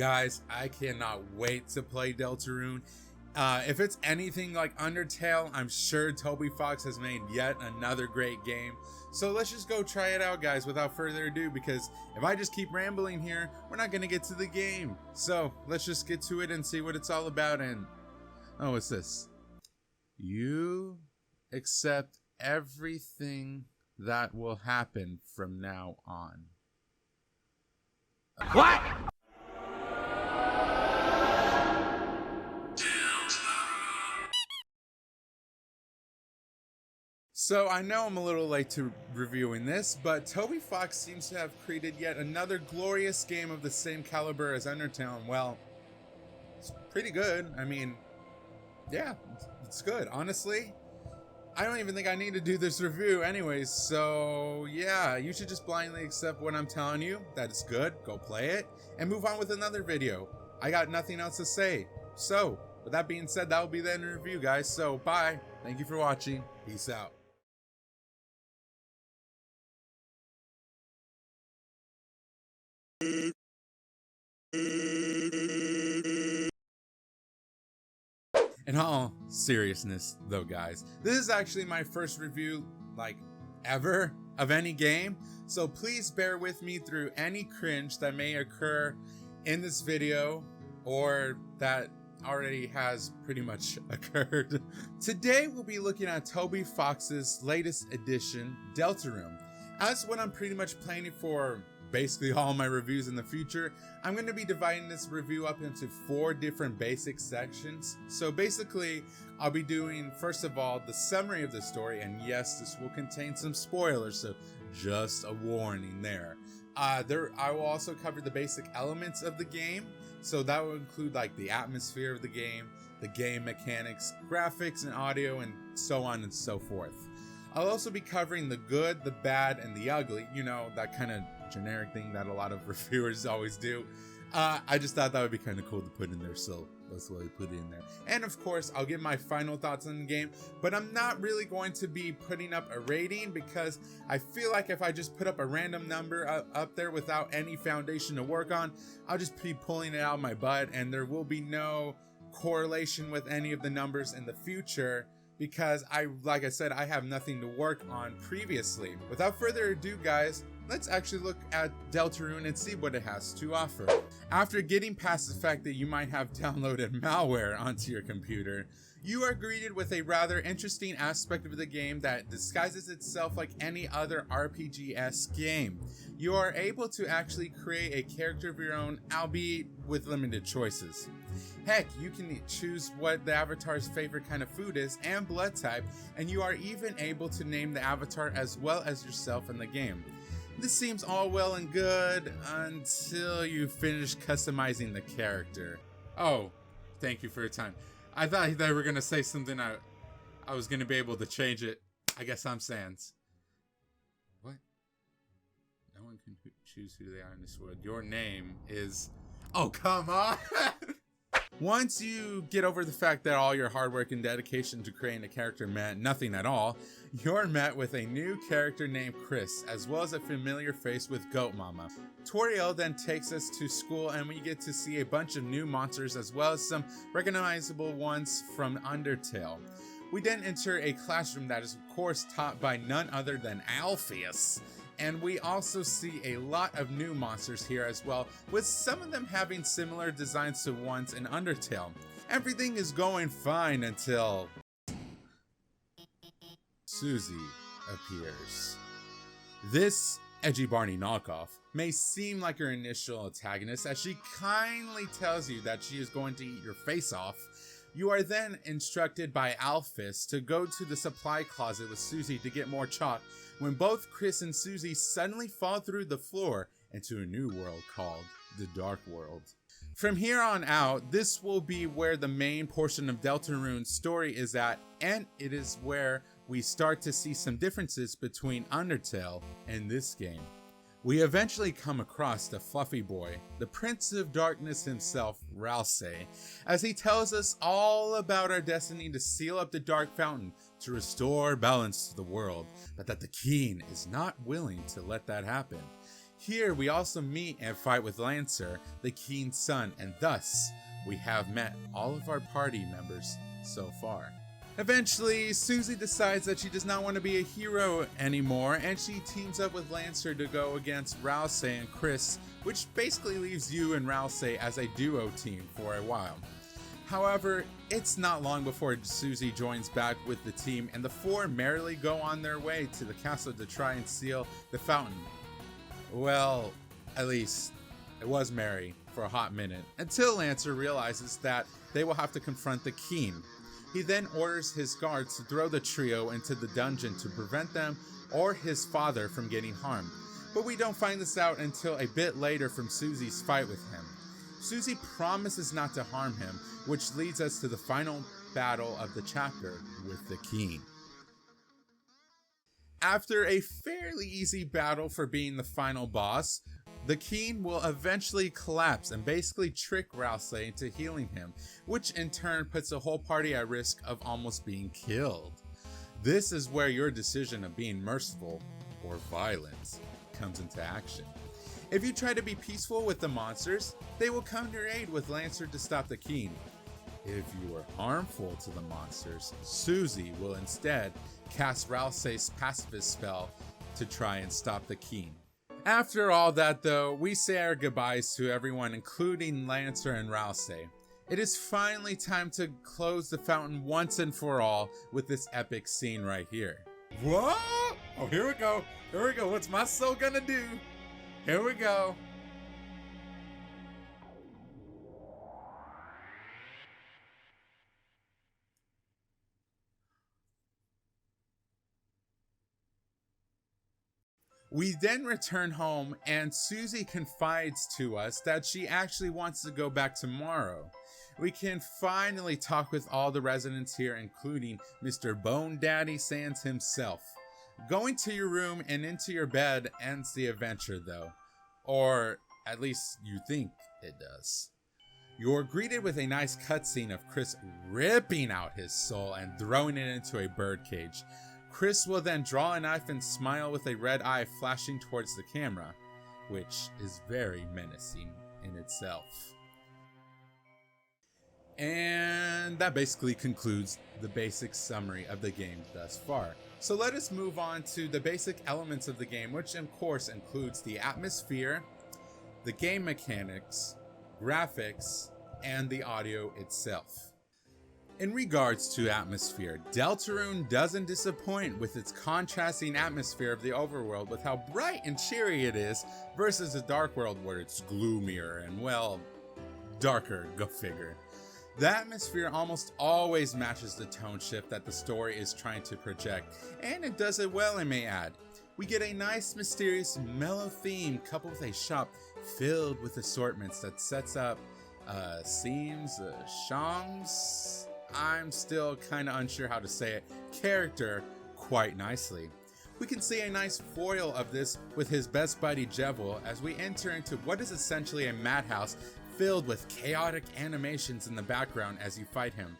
Guys, I cannot wait to play Deltarune. If it's anything like Undertale, I'm sure Toby Fox has made yet another great game. So let's just go try it out, guys, without further ado, because if I just keep rambling here, we're not going to get to the game. So let's just get to it and see what it's all about. And oh, what's this? You accept everything that will happen from now on. What? So I know I'm a little late to reviewing this, but Toby Fox seems to have created yet another glorious game of the same caliber as Undertale. And well, it's pretty good. I mean, yeah, it's good. Honestly, I don't even think I need to do this review anyways. So yeah, you should just blindly accept what I'm telling you, that it's good, go play it, and move on with another video. I got nothing else to say. So with that being said, that will be the end of the review, guys. So bye. Thank you for watching. Peace out. In all seriousness though, guys, this is actually my first review like ever of any game, so please bear with me through any cringe that may occur in this video or that already has pretty much occurred. Today we'll be looking at Toby Fox's latest edition, Deltarune. As what I'm pretty much planning for basically all my reviews in the future, I'm going to be dividing this review up into 4 different basic sections. So basically, I'll be doing, first of all, the summary of the story, and yes, this will contain some spoilers, so just a warning there. I will also cover the basic elements of the game, so that will include like the atmosphere of the game mechanics, graphics and audio, and so on and so forth. I'll also be covering the good, the bad, and the ugly, you know, that kind of generic thing that a lot of reviewers always do. I just thought that would be kind of cool to put in there, so that's why I put it in there. And of course, I'll give my final thoughts on the game, but I'm not really going to be putting up a rating because I feel like if I just put up a random number up there without any foundation to work on, I'll just be pulling it out of my butt, and there will be no correlation with any of the numbers in the future, because like I said, I have nothing to work on previously. Without further ado, guys, let's actually look at Deltarune and see what it has to offer. After getting past the fact that you might have downloaded malware onto your computer, you are greeted with a rather interesting aspect of the game that disguises itself like any other RPG-esque game. You are able to actually create a character of your own, albeit with limited choices. Heck, you can choose what the avatar's favorite kind of food is and blood type, and you are even able to name the avatar as well as yourself in the game. This seems all well and good until you finish customizing the character. Oh, thank you for your time. I thought they were gonna say something I was gonna be able to change it. I guess I'm sans. What? No one can choose who they are in this world. Your name is... Oh, come on! Once you get over the fact that all your hard work and dedication to creating a character meant nothing at all, you're met with a new character named Kris, as well as a familiar face with Goat Mama. Toriel then takes us to school, and we get to see a bunch of new monsters as well as some recognizable ones from Undertale. We then enter a classroom that is of course taught by none other than Alpheus. And we also see a lot of new monsters here as well, with some of them having similar designs to ones in Undertale. Everything is going fine until Susie appears. This edgy Barney knockoff may seem like your initial antagonist, as she kindly tells you that she is going to eat your face off. You are then instructed by Alphys to go to the supply closet with Susie to get more chalk, when both Kris and Susie suddenly fall through the floor into a new world called the Dark World. From here on out, this will be where the main portion of Deltarune's story is at, and it is where we start to see some differences between Undertale and this game. We eventually come across the fluffy boy, the Prince of Darkness himself, Ralsei, as he tells us all about our destiny to seal up the Dark Fountain to restore balance to the world, but that the king is not willing to let that happen. Here we also meet and fight with Lancer, the Keen's son, and thus we have met all of our party members so far. Eventually, Susie decides that she does not want to be a hero anymore, and she teams up with Lancer to go against Ralsei and Kris, which basically leaves you and Ralsei as a duo team for a while. However, it's not long before Susie joins back with the team, and the four merrily go on their way to the castle to try and steal the fountain. Well, at least it was merry for a hot minute, until Lancer realizes that they will have to confront the Keen. He then orders his guards to throw the trio into the dungeon to prevent them or his father from getting harmed. But we don't find this out until a bit later from Susie's fight with him. Susie promises not to harm him, which leads us to the final battle of the chapter with the Keen. After a fairly easy battle for being the final boss, the Keen will eventually collapse and basically trick Ralsei into healing him, which in turn puts the whole party at risk of almost being killed. This is where your decision of being merciful or violent comes into action. If you try to be peaceful with the monsters, they will come to your aid with Lancer to stop the Keen. If you are harmful to the monsters, Susie will instead cast Ralsei's pacifist spell to try and stop the Keen. After all that though, we say our goodbyes to everyone, including Lancer and Ralsei. It is finally time to close the fountain once and for all with this epic scene right here. Whoa! Oh, here we go. Here we go. What's my soul gonna do? Here we go. We then return home and Susie confides to us that she actually wants to go back tomorrow. We can finally talk with all the residents here, including Mr. Bone Daddy Sands himself. Going to your room and into your bed ends the adventure though. Or at least you think it does. You're greeted with a nice cutscene of Kris ripping out his soul and throwing it into a birdcage. Kris will then draw a knife and smile with a red eye flashing towards the camera, which is very menacing in itself. And that basically concludes the basic summary of the game thus far. So let us move on to the basic elements of the game, which of course includes the atmosphere, the game mechanics, graphics, and the audio itself. In regards to atmosphere, Deltarune doesn't disappoint with its contrasting atmosphere of the overworld with how bright and cheery it is versus the dark world where it's gloomier and, well, darker, go figure. The atmosphere almost always matches the tone shift that the story is trying to project, and it does it well, I may add. We get a nice, mysterious, mellow theme coupled with a shop filled with assortments that sets up, Shang's, I'm still kinda unsure how to say it, character quite nicely. We can see a nice foil of this with his best buddy Jevil as we enter into what is essentially a madhouse filled with chaotic animations in the background as you fight him.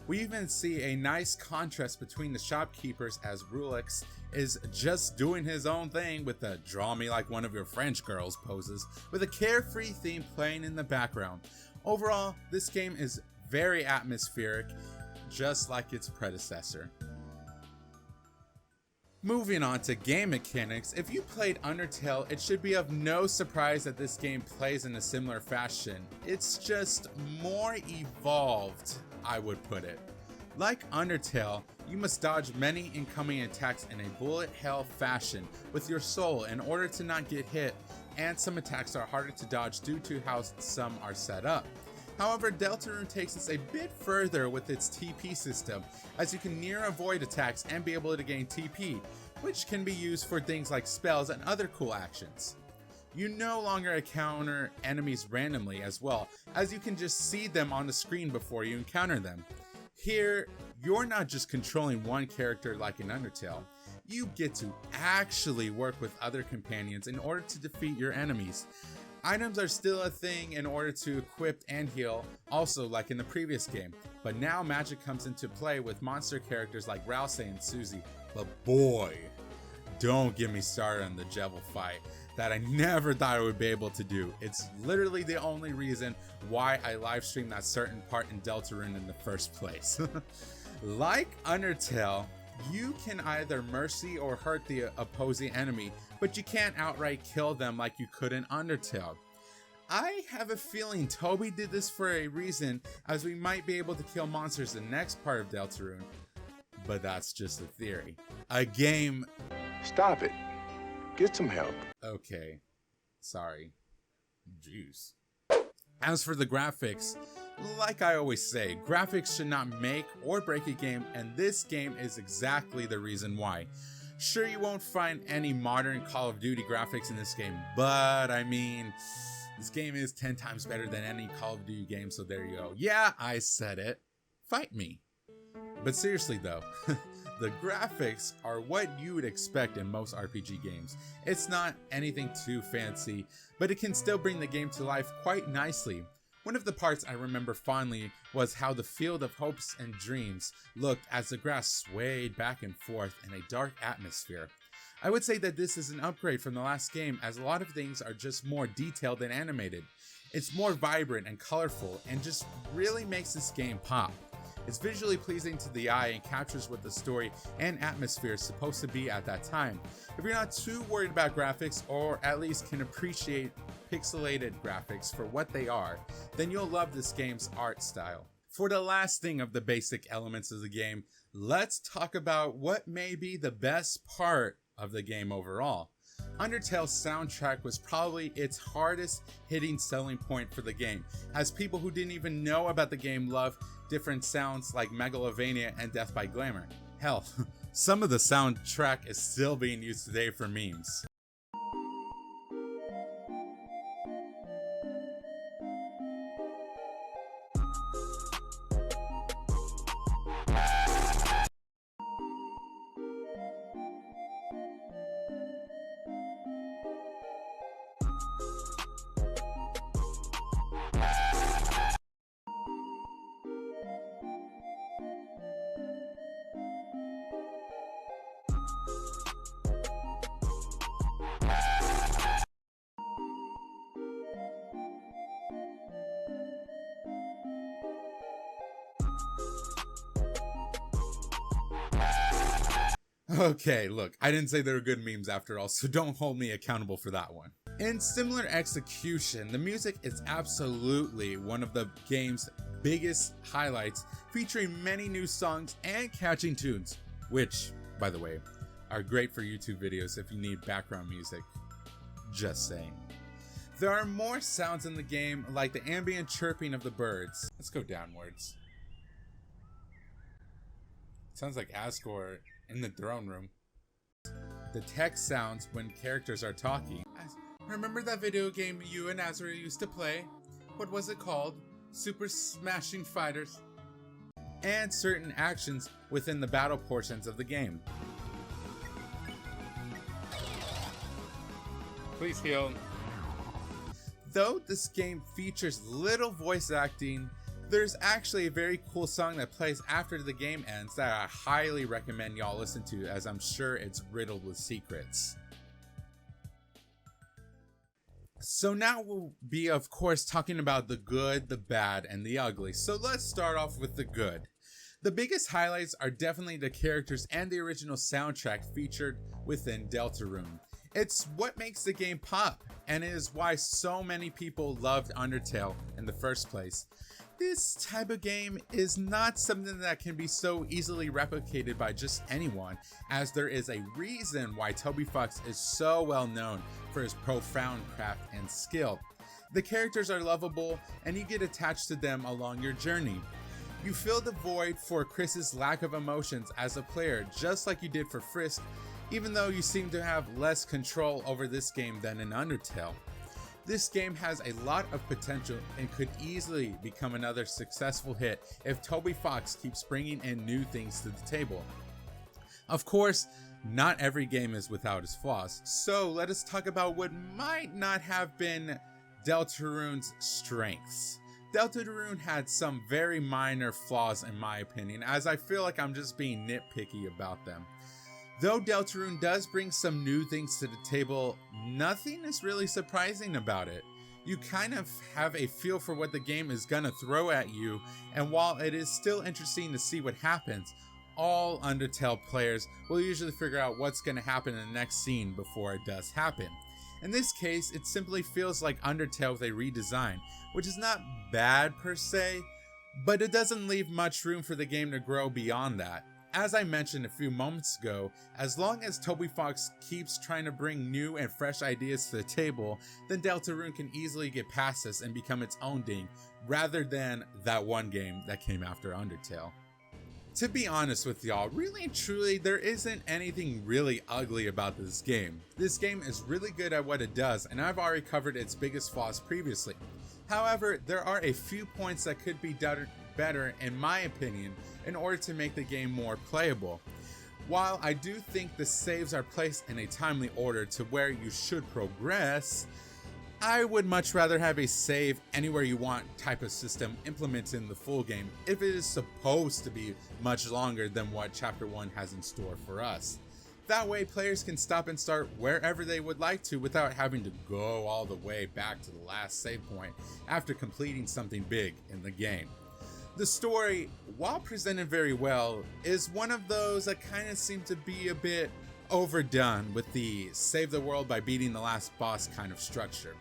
We even see a nice contrast between the shopkeepers as Rulix is just doing his own thing with the draw me like one of your French girls poses with a carefree theme playing in the background. Overall, this game is very atmospheric, just like its predecessor. Moving on to game mechanics, if you played Undertale, it should be of no surprise that this game plays in a similar fashion. It's just more evolved, I would put it. Like Undertale, you must dodge many incoming attacks in a bullet hell fashion with your soul in order to not get hit, and some attacks are harder to dodge due to how some are set up. However, Deltarune takes us a bit further with its TP system, as you can near avoid attacks and be able to gain TP, which can be used for things like spells and other cool actions. You no longer encounter enemies randomly as well, as you can just see them on the screen before you encounter them. Here, you're not just controlling one character like in Undertale. You get to actually work with other companions in order to defeat your enemies. Items are still a thing in order to equip and heal, also like in the previous game, but now magic comes into play with monster characters like Ralsei and Susie. But boy, don't get me started on the Jevil fight. that I never thought I would be able to do. It's literally the only reason why I live streamed that certain part in Deltarune in the first place. Like Undertale, you can either mercy or hurt the opposing enemy, but you can't outright kill them like you could in Undertale. I have a feeling Toby did this for a reason, as we might be able to kill monsters in the next part of Deltarune, but that's just a theory. A game... Stop it. Get some help. Okay. Sorry. Juice. As for the graphics, like I always say, graphics should not make or break a game, and this game is exactly the reason why. Sure, you won't find any modern Call of Duty graphics in this game, but I mean, this game is 10 times better than any Call of Duty game, so there you go. Yeah, I said it. Fight me. But seriously though, the graphics are what you would expect in most RPG games. It's not anything too fancy, but it can still bring the game to life quite nicely. One of the parts I remember fondly was how the field of hopes and dreams looked as the grass swayed back and forth in a dark atmosphere. I would say that this is an upgrade from the last game, as a lot of things are just more detailed and animated. It's more vibrant and colorful and just really makes this game pop. It's visually pleasing to the eye and captures what the story and atmosphere is supposed to be at that time. If you're not too worried about graphics, or at least can appreciate pixelated graphics for what they are, then you'll love this game's art style. For the last thing of the basic elements of the game, let's talk about what may be the best part of the game overall. Undertale's soundtrack was probably its hardest hitting selling point for the game, as people who didn't even know about the game love different sounds like Megalovania and Death by Glamour. Hell, some of the soundtrack is still being used today for memes. Okay, look, I didn't say they were good memes after all, so don't hold me accountable for that one. In similar execution, the music is absolutely one of the game's biggest highlights, featuring many new songs and catchy tunes, which, by the way, are great for YouTube videos if you need background music. Just saying. There are more sounds in the game, like the ambient chirping of the birds. Let's go downwards. Sounds like Asgore in the throne room. The text sounds when characters are talking. Remember that video game you and Azrael used to play? What was it called? Super Smashing Fighters? And certain actions within the battle portions of the game. Please heal. Though this game features little voice acting, there's actually a very cool song that plays after the game ends that I highly recommend y'all listen to, as I'm sure it's riddled with secrets. So now we'll be, of course, talking about the good, the bad, and the ugly. So let's start off with the good. The biggest highlights are definitely the characters and the original soundtrack featured within Deltarune. It's what makes the game pop, and it is why so many people loved Undertale in the first place. This type of game is not something that can be so easily replicated by just anyone, as there is a reason why Toby Fox is so well known for his profound craft and skill. The characters are lovable, and you get attached to them along your journey. You fill the void for Kris's lack of emotions as a player, just like you did for Frisk, even though you seem to have less control over this game than in Undertale. This game has a lot of potential and could easily become another successful hit if Toby Fox keeps bringing in new things to the table. Of course, not every game is without its flaws, so let us talk about what might not have been Deltarune's strengths. Deltarune had some very minor flaws in my opinion, as I feel like I'm just being nitpicky about them. Though Deltarune does bring some new things to the table, nothing is really surprising about it. You kind of have a feel for what the game is gonna throw at you, and while it is still interesting to see what happens, all Undertale players will usually figure out what's gonna happen in the next scene before it does happen. In this case, it simply feels like Undertale with a redesign, which is not bad per se, but it doesn't leave much room for the game to grow beyond that. As I mentioned a few moments ago, as long as Toby Fox keeps trying to bring new and fresh ideas to the table, then Deltarune can easily get past this and become its own thing, rather than that one game that came after Undertale. To be honest with y'all, really and truly, there isn't anything really ugly about this game. This game is really good at what it does, and I've already covered its biggest flaws previously. However, there are a few points that could be done better, in my opinion, in order to make the game more playable. While I do think the saves are placed in a timely order to where you should progress, I would much rather have a save anywhere you want type of system implemented in the full game if it is supposed to be much longer than what Chapter 1 has in store for us. That way players can stop and start wherever they would like to without having to go all the way back to the last save point after completing something big in the game. The story, while presented very well, is one of those that kind of seem to be a bit overdone with the save the world by beating the last boss kind of structure.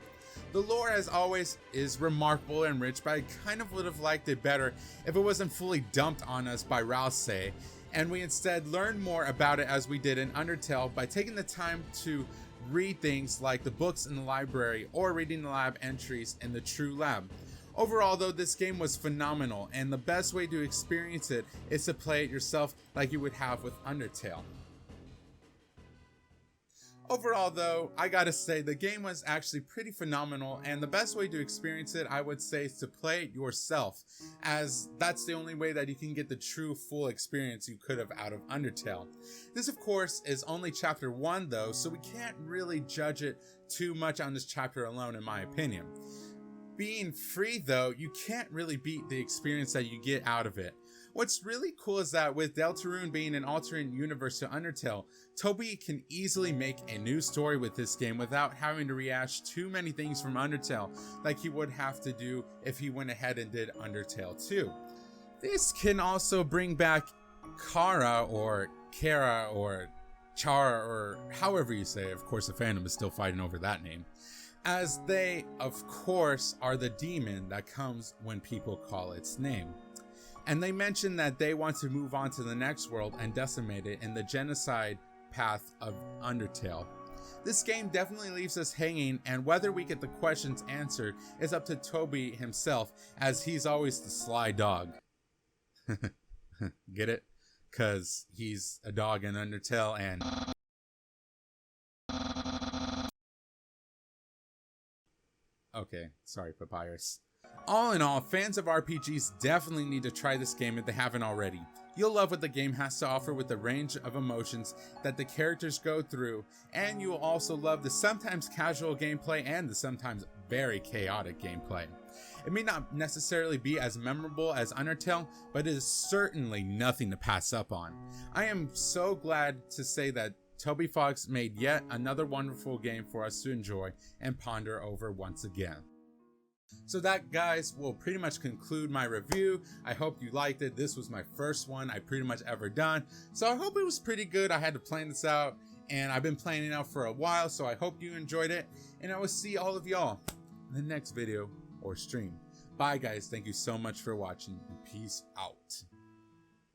The lore, as always, is remarkable and rich, but I kind of would have liked it better if it wasn't fully dumped on us by Ralsei, and we instead learned more about it as we did in Undertale by taking the time to read things like the books in the library or reading the lab entries in the True Lab. Overall though, this game was phenomenal, and the best way to experience it is to play it yourself like you would have with Undertale. Overall though, I gotta say the game was actually pretty phenomenal, and the best way to experience it, I would say, is to play it yourself, as that's the only way that you can get the true full experience you could have out of Undertale. This of course is only chapter 1 though, so we can't really judge it too much on this chapter alone in my opinion. Being free though, you can't really beat the experience that you get out of it. What's really cool is that with Deltarune being an alternate universe to Undertale, Toby can easily make a new story with this game without having to rehash too many things from Undertale like he would have to do if he went ahead and did Undertale 2. This can also bring back Kara or Chara or however you say it. Of course the fandom is still fighting over that name, as they of course are the demon that comes when people call its name. And they mention that they want to move on to the next world and decimate it in the genocide path of Undertale. This game definitely leaves us hanging, and whether we get the questions answered is up to Toby himself, as he's always the sly dog. Get it? Cause he's a dog in Undertale and... Okay, sorry Papyrus. All in all, fans of RPGs definitely need to try this game if they haven't already. You'll love what the game has to offer with the range of emotions that the characters go through, and you'll also love the sometimes casual gameplay and the sometimes very chaotic gameplay. It may not necessarily be as memorable as Undertale, but it is certainly nothing to pass up on. I am so glad to say that Toby Fox made yet another wonderful game for us to enjoy and ponder over once again. So that, guys, will pretty much conclude my review. I hope you liked it. This was my first one I pretty much ever done, so I hope it was pretty good. I had to plan this out, and I've been planning it out for a while, so I hope you enjoyed it, and I will see all of y'all in the next video or stream. Bye guys, thank you so much for watching, and peace out.